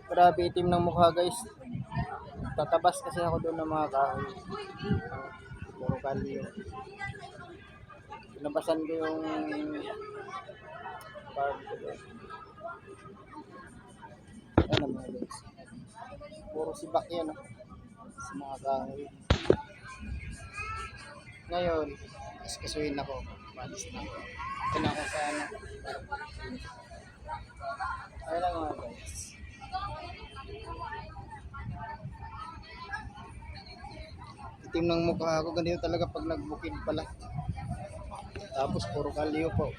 Grabe itim ng mukha guys. Tatabas kasi ako doon ng mga kahoy. Puro kalyo. Pinabasan ko yung farm ko doon. Ayan ang mga guys. Puro sibak yan sa mga kahoy. Ngayon, kasuhin ako. Malis na ako. Ito na ako sa ano. Ayan lang mga guys. Itim ng mukha ako. Ganito talaga pag nagbukid pala. Tapos puro kalyo po.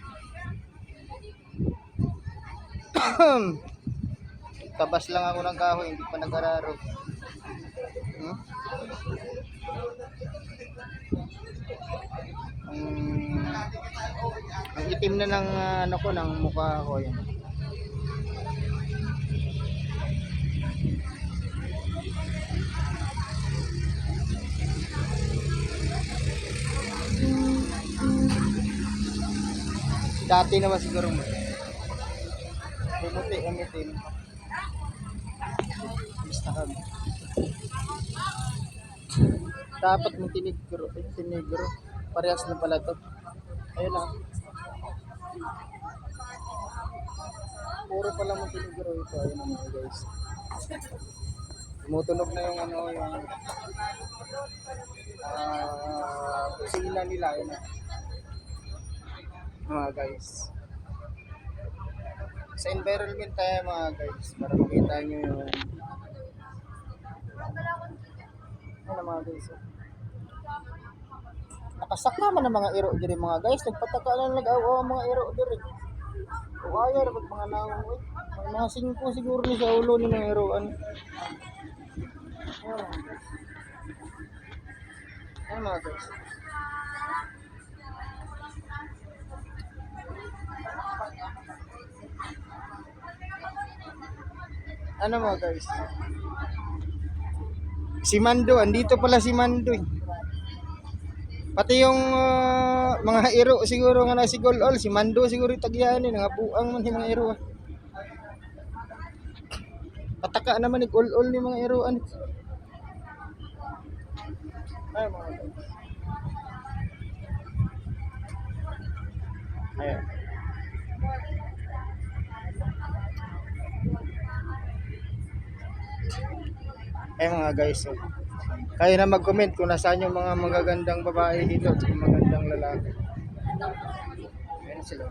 Tabas lang ako ng kahoy. Hindi pa nag-araro. Ang itim na ng ano ko ng mukha ko yan. Dati naman siguro mo. Pumuti ang itim. Basta kami. Dapat Montenegro. Montenegro. Parehas na pala to. Ayun lang. Puro pala Montenegro ito. Ayun na mga guys. Tumutunog na yung ano yung kusina nila. Ayun na. Mga guys. Sa environment tayo mga guys. Para makita nyo yung ano mga guys. Nakasaka man ang mga iro diri mga guys. Nagpataka lang nag-awa ang mga iro diri. O kaya dapat mga naong mga 5 siguro ni sa ulo ni mga iroan. Ayan mga guys. Ano mga guys? Si Mando, andito pala si Mando. Pati yung mga iro siguro nga na si Golol, si Mando siguro tagyan ni nga buang man mga iro. Pataka naman ni Golol ni mga iroan. Ay mga guys. Ayan. Ay mga guys. So, kayo na mag-comment kung nasaan yung mga magagandang babae dito at magagandang lalaki. Ayan sila.